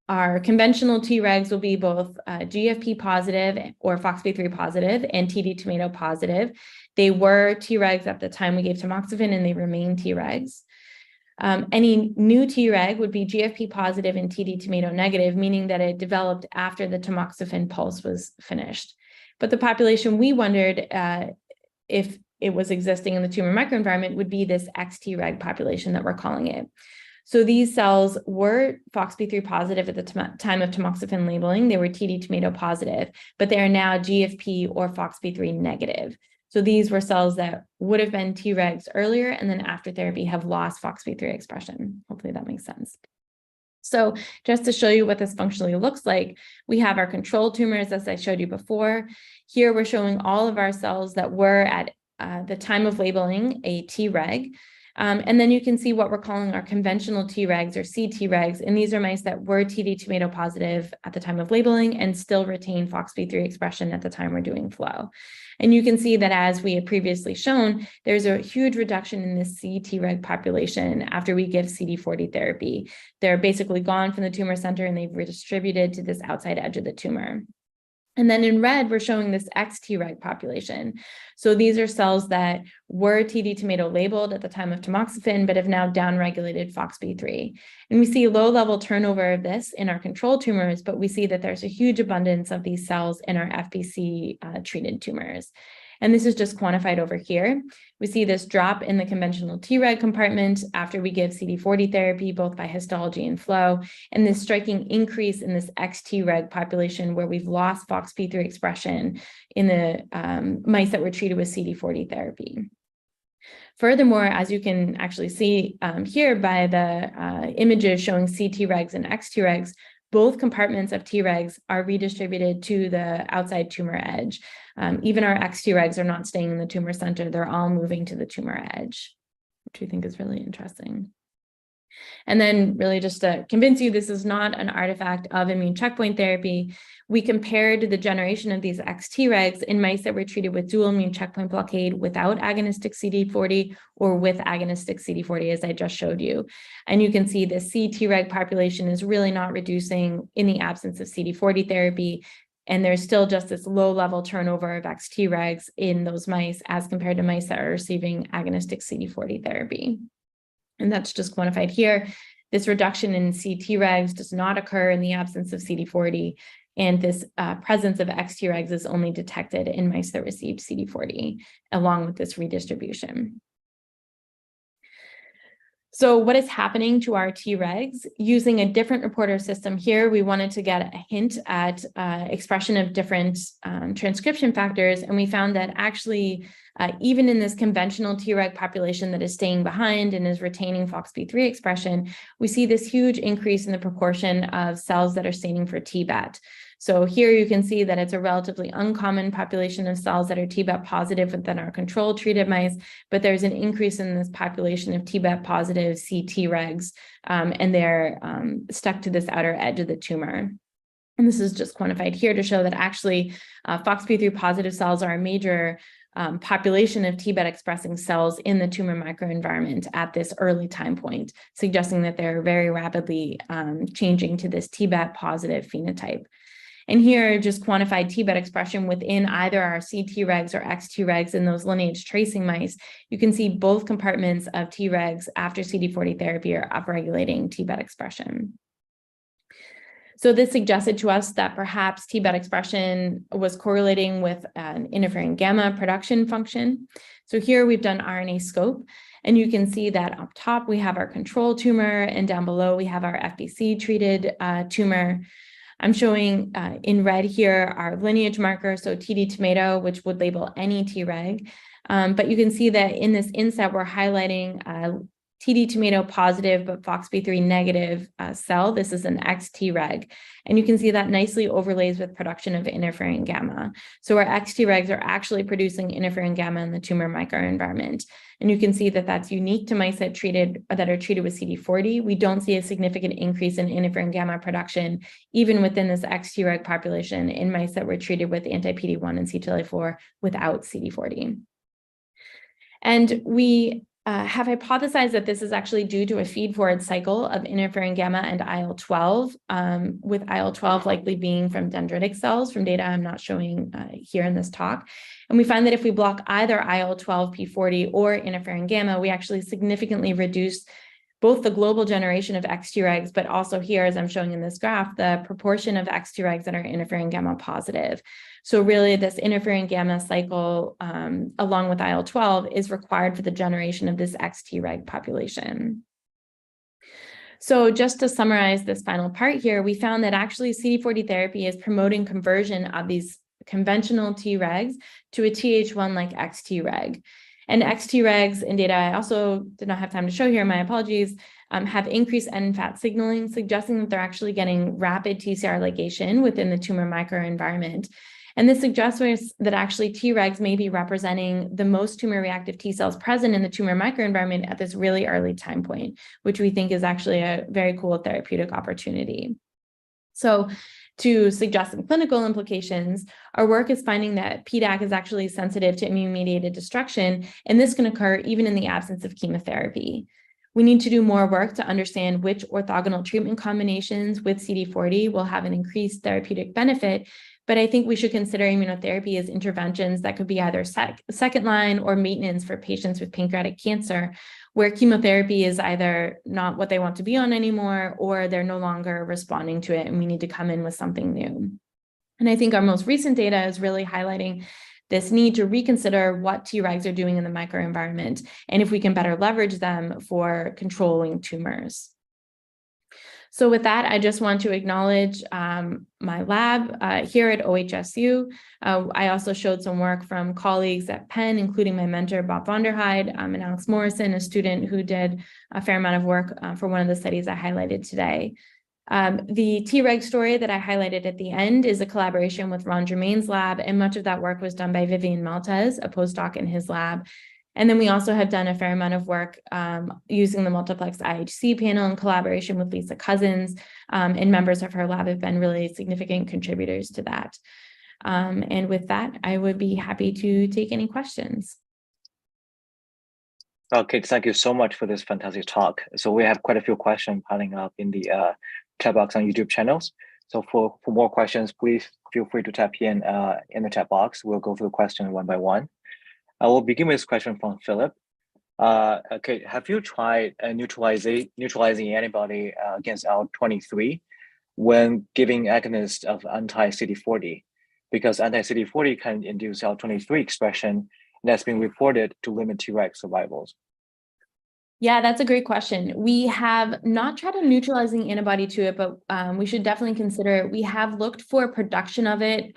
our conventional Tregs will be both GFP positive or FOXP3 positive and TD tomato positive. They were Tregs at the time we gave tamoxifen, and they remain Tregs. Any new Treg would be GFP positive and TD tomato negative, meaning that it developed after the tamoxifen pulse was finished. But the population we wondered if it was existing in the tumor microenvironment would be this XTreg population that we're calling it. So these cells were FOXP3 positive at the time of tamoxifen labeling. They were TD tomato positive, but they are now GFP or FOXP3 negative. So these were cells that would have been Tregs earlier, and then after therapy have lost FOXP3 expression. Hopefully that makes sense. So just to show you what this functionally looks like, we have our control tumors, as I showed you before. Here we're showing all of our cells that were at the time of labeling a Treg. And then you can see what we're calling our conventional Tregs or CTregs. And these are mice that were TD tomato positive at the time of labeling and still retain FOXP3 expression at the time we're doing flow. And you can see that, as we had previously shown, there's a huge reduction in this CTreg population after we give CD40 therapy. They're basically gone from the tumor center and they've redistributed to this outside edge of the tumor. And then in red, we're showing this XTreg population. So these are cells that were TD tomato labeled at the time of tamoxifen, but have now downregulated FOXP3. And we see low-level turnover of this in our control tumors, but we see that there's a huge abundance of these cells in our FBC-treated tumors. And this is just quantified over here. We see this drop in the conventional Treg compartment after we give CD40 therapy, both by histology and flow, and this striking increase in this XTreg population where we've lost FOXP3 expression in the mice that were treated with CD40 therapy. Furthermore, as you can actually see here by the images showing CTregs and XTregs, both compartments of Tregs are redistributed to the outside tumor edge. Even our XTregs are not staying in the tumor center. They're all moving to the tumor edge, which we think is really interesting. And then really just to convince you this is not an artifact of immune checkpoint therapy, we compared the generation of these XTregs in mice that were treated with dual immune checkpoint blockade without agonistic CD40 or with agonistic CD40, as I just showed you. And you can see the CTreg population is really not reducing in the absence of CD40 therapy. And there's still just this low-level turnover of XTregs in those mice as compared to mice that are receiving agonistic CD40 therapy. And that's just quantified here. This reduction in CTregs does not occur in the absence of CD40, and this presence of XTregs is only detected in mice that received CD40, along with this redistribution. So what is happening to our Tregs? Using a different reporter system here, we wanted to get a hint at expression of different transcription factors, and we found that actually even in this conventional Treg population that is staying behind and is retaining FOXP3 expression, we see this huge increase in the proportion of cells that are staining for TBAT. So here you can see that it's a relatively uncommon population of cells that are TBAT positive within our control treated mice, but there's an increase in this population of TBAT positive CTregs, and they're stuck to this outer edge of the tumor. And this is just quantified here to show that actually FOXP3 positive cells are a major population of TBAT expressing cells in the tumor microenvironment at this early time point, suggesting that they're very rapidly changing to this TBAT positive phenotype. And here, just quantified TBAT expression within either our CTregs or XTregs in those lineage tracing mice. You can see both compartments of Tregs after CD40 therapy are upregulating TBAT expression. So this suggested to us that perhaps TBAT expression was correlating with an interferon gamma production function. So here we've done RNA scope, and you can see that up top we have our control tumor, and down below we have our FBC treated tumor. I'm showing in red here our lineage marker, so TD tomato, which would label any Treg. But you can see that in this inset, we're highlighting TD tomato positive, but FOXP3 negative cell. This is an XTreg. And you can see that nicely overlays with production of interferon gamma. So our XTregs are actually producing interferon gamma in the tumor microenvironment. And you can see that that's unique to mice that are treated with CD40. We don't see a significant increase in interferon gamma production, even within this XTreg population in mice that were treated with anti-PD-1 and CTLA-4 without CD40. And we have hypothesized that this is actually due to a feed-forward cycle of interferon gamma and IL-12, with IL-12 likely being from dendritic cells, from data I'm not showing here in this talk. And we find that if we block either IL-12, P40, or interferon gamma, we actually significantly reduce both the global generation of ExTregs, but also here, as I'm showing in this graph, the proportion of ExTregs that are interferon gamma positive. So really, this interferon gamma cycle, along with IL-12, is required for the generation of this XTreg population. So just to summarize this final part here, we found that actually CD40 therapy is promoting conversion of these conventional Tregs to a Th1-like XTreg. And XTregs in data I also did not have time to show here, my apologies, have increased NFAT signaling, suggesting that they're actually getting rapid TCR ligation within the tumor microenvironment. And this suggests that actually Tregs may be representing the most tumor-reactive T cells present in the tumor microenvironment at this really early time point, which we think is actually a very cool therapeutic opportunity. So to suggest some clinical implications, our work is finding that PDAC is actually sensitive to immune-mediated destruction, and this can occur even in the absence of chemotherapy. We need to do more work to understand which orthogonal treatment combinations with CD40 will have an increased therapeutic benefit, but I think we should consider immunotherapy as interventions that could be either second line or maintenance for patients with pancreatic cancer, where chemotherapy is either not what they want to be on anymore, or they're no longer responding to it, and we need to come in with something new. And I think our most recent data is really highlighting this need to reconsider what Tregs are doing in the microenvironment, and if we can better leverage them for controlling tumors. So with that, I just want to acknowledge my lab here at OHSU. I also showed some work from colleagues at Penn, including my mentor, Bob Vonderheide, and Alex Morrison, a student who did a fair amount of work for one of the studies I highlighted today. The Treg story that I highlighted at the end is a collaboration with Ron Germain's lab, and much of that work was done by Vivian Maltez, a postdoc in his lab. And then we also have done a fair amount of work using the Multiplexed IHC panel in collaboration with Lisa Cousins, and members of her lab have been really significant contributors to that. And with that, I would be happy to take any questions. Okay, thank you so much for this fantastic talk. So we have quite a few questions piling up in the chat box on YouTube channels. So for more questions, please feel free to type in the chat box. We'll go through the question one by one. I will begin with this question from Philip. Okay, have you tried neutralizing antibody against IL-23 when giving agonist of anti-CD40? Because anti-CD40 can induce IL-23 expression, and that's been reported to limit Treg survivals. Yeah, that's a great question. We have not tried a neutralizing antibody to it, but we should definitely consider it. We have looked for production of it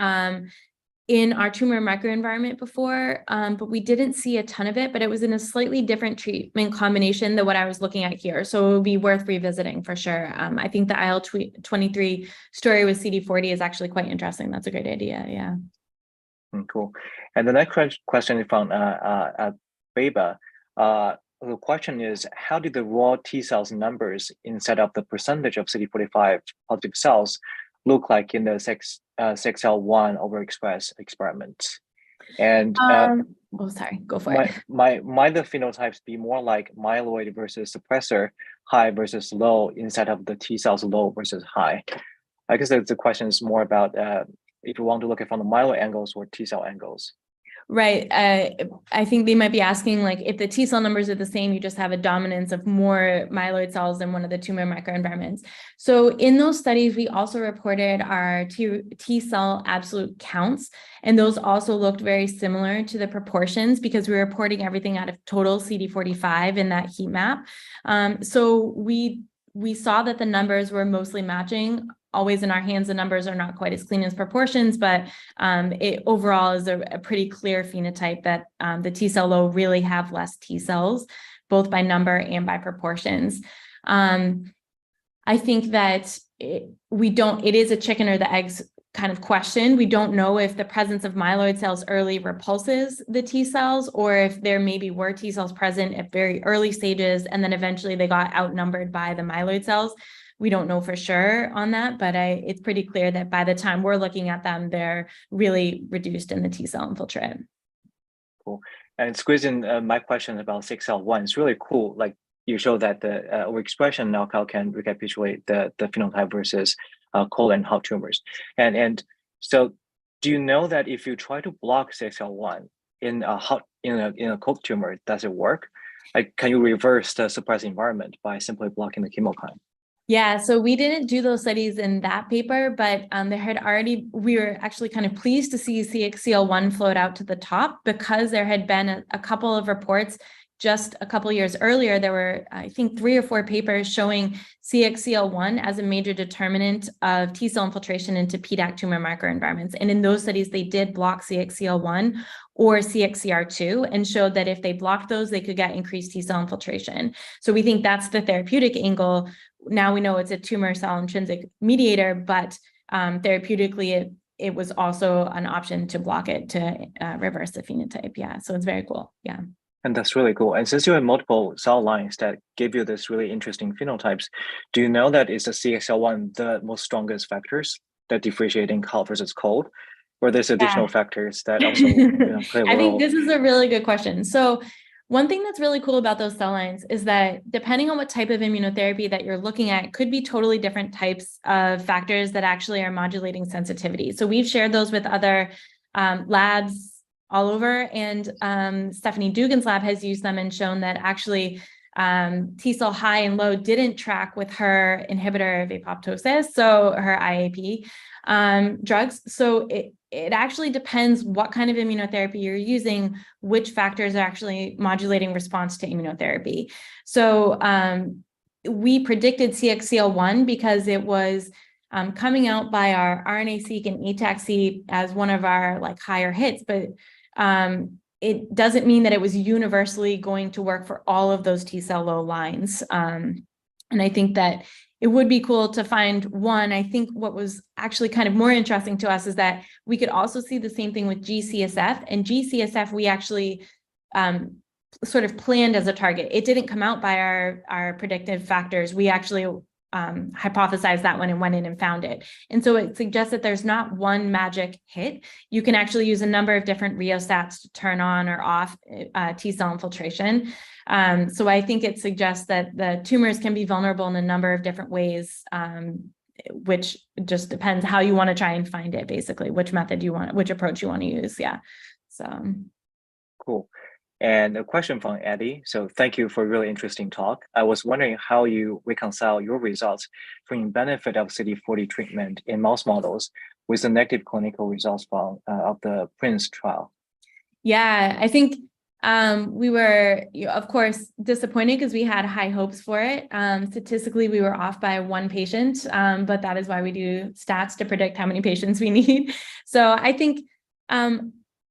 in our tumor microenvironment before, but we didn't see a ton of it, but it was in a slightly different treatment combination than what I was looking at here. So it would be worth revisiting for sure. I think the IL-23 story with CD40 is actually quite interesting. That's a great idea, yeah. Cool. And the next question is from Beba. The question is, how did the raw T cells numbers instead of the percentage of CD45 positive cells look like in the 6L1 overexpress experiment? And oh, sorry, go for it. Might the phenotypes be more like myeloid versus suppressor, high versus low, instead of the T cells low versus high? I guess the question is more about if you want to look at from the myeloid angles or T cell angles. Right. I think they might be asking, like, if the T cell numbers are the same, you just have a dominance of more myeloid cells than one of the tumor microenvironments. So in those studies, we also reported our T cell absolute counts, and those also looked very similar to the proportions because we were reporting everything out of total CD45 in that heat map. So we saw that the numbers were mostly matching. Always in our hands, the numbers are not quite as clean as proportions, but it overall is a pretty clear phenotype that the T cell low really have less T cells, both by number and by proportions. I think that it is a chicken or the eggs kind of question. We don't know if the presence of myeloid cells early repulses the T cells, or if there maybe were T cells present at very early stages, and then eventually they got outnumbered by the myeloid cells. We don't know for sure on that, but it's pretty clear that by the time we're looking at them, they're really reduced in the T cell infiltrate. Cool. And squeezing my question about CXL1 is really cool. Like you show that the overexpression knockout can recapitulate the phenotype versus cold and hot tumors. And so do you know that if you try to block CXL1 in a cold tumor, does it work? Like, can you reverse the suppressed environment by simply blocking the chemokine? Yeah, so we didn't do those studies in that paper, but we were actually kind of pleased to see CXCL1 float out to the top because there had been a couple of reports just a couple of years earlier. There were, I think, 3 or 4 papers showing CXCL1 as a major determinant of T cell infiltration into PDAC tumor microenvironments. And in those studies, they did block CXCL1 or CXCR2 and showed that if they blocked those, they could get increased T cell infiltration. So we think that's the therapeutic angle. Now we know it's a tumor cell intrinsic mediator, but therapeutically, it was also an option to block it to reverse the phenotype. Yeah, so it's very cool. Yeah. And that's really cool. And since you have multiple cell lines that give you this really interesting phenotypes, do you know that is the CXL1 the most strongest factors that differentiate in hot versus cold? Or there's additional factors that also play a role? I think this is a really good question. So one thing that's really cool about those cell lines is that depending on what type of immunotherapy that you're looking at, could be totally different types of factors that actually are modulating sensitivity. So we've shared those with other labs all over, and Stephanie Dugan's lab has used them and shown that actually T cell high and low didn't track with her inhibitor of apoptosis, so her IAP drugs. So it actually depends what kind of immunotherapy you're using, which factors are actually modulating response to immunotherapy. So we predicted CXCL1 because it was coming out by our RNA-seq and ATAC-seq as one of our like higher hits, but it doesn't mean that it was universally going to work for all of those T cell low lines. And I think that it would be cool to find one. I think what was actually kind of more interesting to us is that we could also see the same thing with GCSF, and GCSF we actually sort of planned as a target. It didn't come out by our predictive factors. We actually hypothesized that one and went in and found it. And so it suggests that there's not one magic hit. You can actually use a number of different rheostats to turn on or off T cell infiltration. So I think it suggests that the tumors can be vulnerable in a number of different ways, which just depends how you want to try and find it, basically, which method you want, which approach you want to use. Yeah. So cool. And a question from Eddie. So thank you for a really interesting talk. I was wondering how you reconcile your results from benefit of CD40 treatment in mouse models with the negative clinical results from of the PRINCE trial. Yeah, I think we were, of course, disappointed because we had high hopes for it. Statistically, we were off by 1 patient, but that is why we do stats to predict how many patients we need. So I think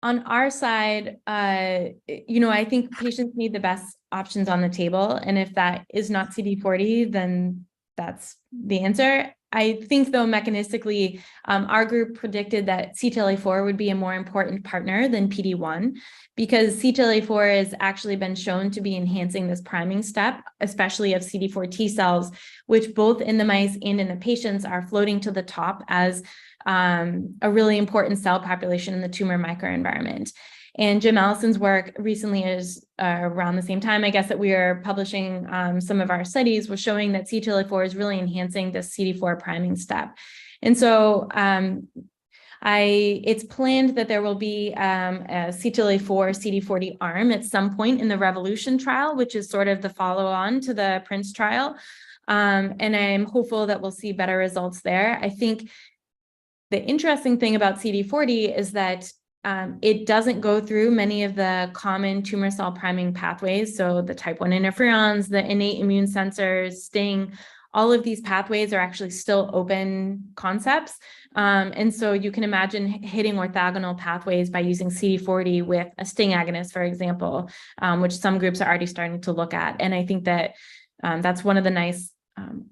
on our side, I think patients need the best options on the table. And if that is not CD40, then that's the answer. I think, though, mechanistically, our group predicted that CTLA-4 would be a more important partner than PD-1 because CTLA-4 has actually been shown to be enhancing this priming step, especially of CD4 T cells, which both in the mice and in the patients are floating to the top as a really important cell population in the tumor microenvironment. And Jim Allison's work recently is around the same time, I guess, that we are publishing some of our studies was showing that CTLA-4 is really enhancing this CD4 priming step. And so it's planned that there will be a CTLA-4 CD40 arm at some point in the Revolution trial, which is sort of the follow-on to the PRINCE trial. And I'm hopeful that we'll see better results there. I think the interesting thing about CD40 is that it doesn't go through many of the common tumor cell priming pathways. So the type 1 interferons, the innate immune sensors, STING, all of these pathways are actually still open concepts. And so you can imagine hitting orthogonal pathways by using CD40 with a STING agonist, for example, which some groups are already starting to look at. And I think that that's one of the nice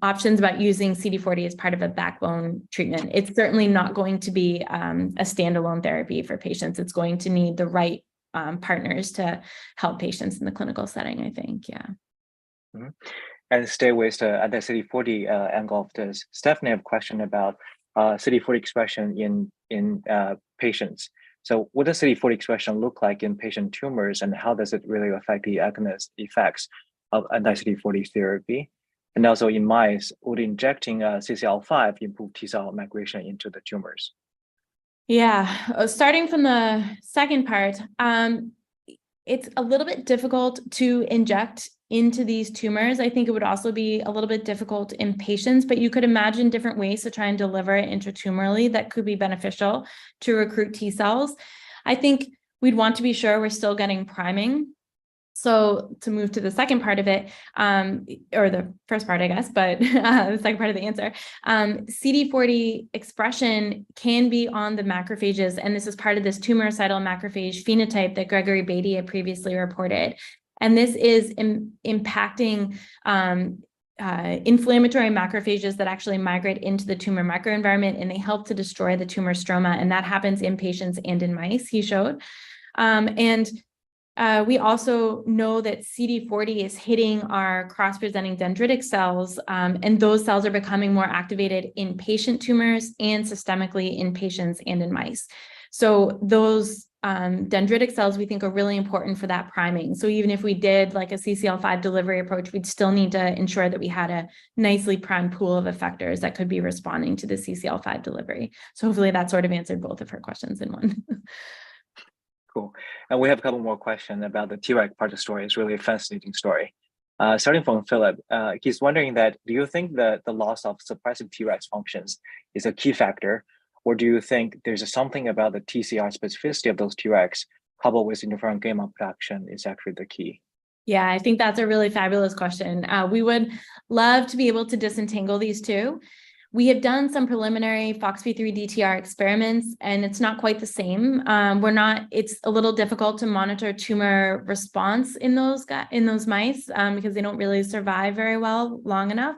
options about using CD40 as part of a backbone treatment. It's certainly not going to be a standalone therapy for patients. It's going to need the right partners to help patients in the clinical setting, I think. Yeah. Mm-hmm. And stay with the CD40 angle of this. Stephanie have a question about CD40 expression in patients. So what does CD40 expression look like in patient tumors, and how does it really affect the agonist effects of anti-CD40 therapy? And also in mice, would injecting CCL5 improve T cell migration into the tumors? Yeah, starting from the second part, it's a little bit difficult to inject into these tumors. I think it would also be a little bit difficult in patients, but you could imagine different ways to try and deliver it intratumorally that could be beneficial to recruit T cells. I think we'd want to be sure we're still getting priming. So to move to the second part of it, or the first part, I guess, but the second part of the answer, CD40 expression can be on the macrophages, and this is part of this tumoricidal macrophage phenotype that Gregory Beatty had previously reported. And this is impacting inflammatory macrophages that actually migrate into the tumor microenvironment, and they help to destroy the tumor stroma, and that happens in patients and in mice, he showed. We also know that CD40 is hitting our cross-presenting dendritic cells, and those cells are becoming more activated in patient tumors and systemically in patients and in mice. So those dendritic cells we think are really important for that priming. So even if we did like a CCL5 delivery approach, we'd still need to ensure that we had a nicely primed pool of effectors that could be responding to the CCL5 delivery. So hopefully that sort of answered both of her questions in one. Cool. And we have a couple more questions about the Treg part of the story. It's really a fascinating story. Starting from Philip, he's wondering that, do you think that the loss of suppressive Tregs functions is a key factor, or do you think there's something about the TCR specificity of those Tregs coupled with interferon gamma production is actually the key? Yeah, I think that's a really fabulous question. We would love to be able to disentangle these two. We have done some preliminary FOXP3 DTR experiments, and it's not quite the same. It's a little difficult to monitor tumor response in those mice because they don't really survive very well long enough.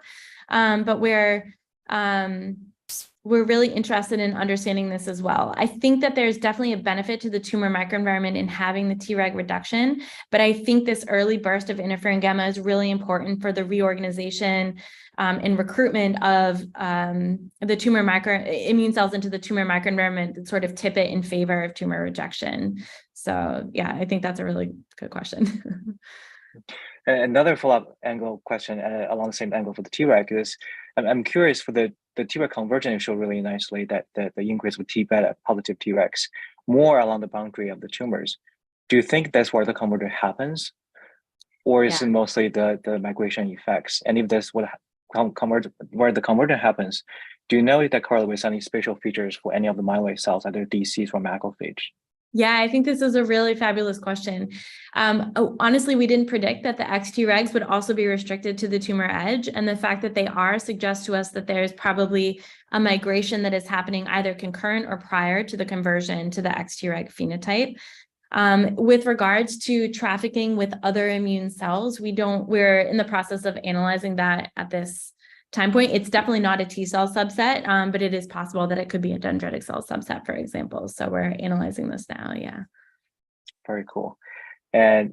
But we're really interested in understanding this as well. I think that there's definitely a benefit to the tumor microenvironment in having the Treg reduction, but I think this early burst of interferon gamma is really important for the reorganization and recruitment of the tumor immune cells into the tumor microenvironment that sort of tip it in favor of tumor rejection. So yeah, I think that's a really good question. Another follow-up angle question along the same angle for the Treg is, I'm curious for the Treg conversion, you show really nicely that the increase with T-beta positive Tregs more along the boundary of the tumors. Do you think that's where the conversion happens? Or is it mostly the migration effects? And if that's where the conversion happens, do you know if that correlates with any spatial features for any of the myeloid cells, either DCs or macrophage? Yeah, I think this is a really fabulous question. Honestly, we didn't predict that the XTregs would also be restricted to the tumor edge, and the fact that they are suggests to us that there's probably a migration that is happening either concurrent or prior to the conversion to the XTreg phenotype. With regards to trafficking with other immune cells, we're in the process of analyzing that at this time point. It's definitely not a T cell subset, but it is possible that it could be a dendritic cell subset, for example. So we're analyzing this now, yeah. Very cool. And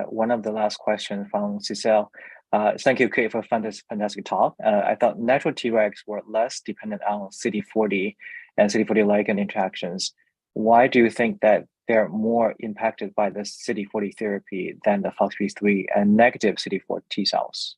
one of the last questions from Cecile. Thank you, Kate, for fantastic talk. I thought natural Tregs were less dependent on CD40 and CD40 ligand interactions. Why do you think that they're more impacted by the CD40 therapy than the FOXP3 and negative CD4 T cells?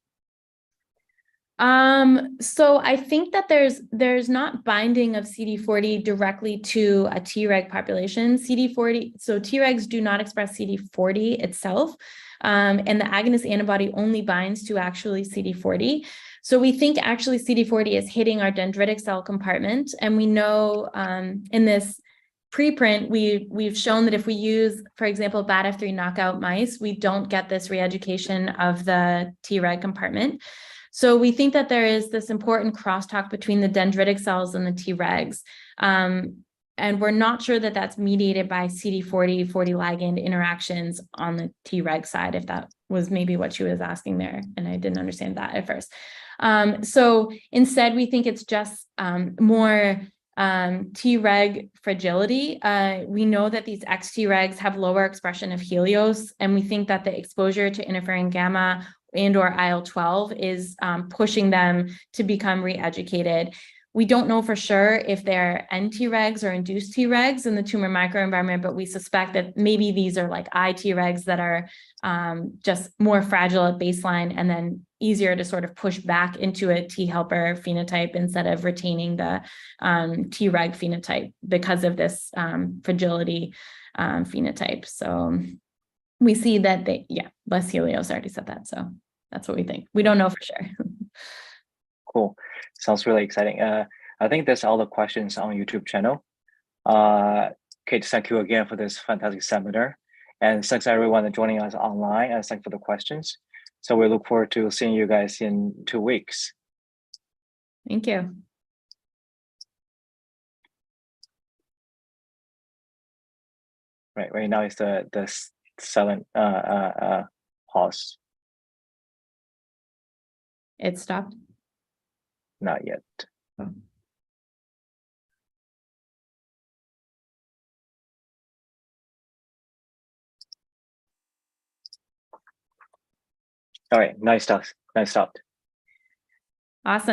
So I think that there's not binding of CD40 directly to a Treg population. So Tregs do not express CD40 itself, and the agonist antibody only binds to actually CD40. So we think actually CD40 is hitting our dendritic cell compartment, and we know in this preprint, we've shown that if we use, for example, BATF3 knockout mice, we don't get this re-education of the Treg compartment. So we think that there is this important crosstalk between the dendritic cells and the Tregs. And we're not sure that that's mediated by CD40 ligand interactions on the Treg side, if that was maybe what she was asking there. And I didn't understand that at first. So instead, we think it's just more Treg fragility. We know that these XTregs have lower expression of Helios, and we think that the exposure to interferon gamma and or IL-12 is pushing them to become re-educated. We don't know for sure if they're nTregs or induced Tregs in the tumor microenvironment, but we suspect that maybe these are like iTregs that are just more fragile at baseline and then easier to sort of push back into a T helper phenotype instead of retaining the Treg phenotype because of this fragility phenotype. So we see that Les Helios already said that. So that's what we think. We don't know for sure. Cool. Sounds really exciting. I think that's all the questions on YouTube channel. Kate, thank you again for this fantastic seminar. And thanks everyone joining us online, and thanks for the questions. So we look forward to seeing you guys in 2 weeks. Thank you. Right now is the silent pause. It stopped? Not yet. Oh. All right, nice talk. Nice talk. Awesome.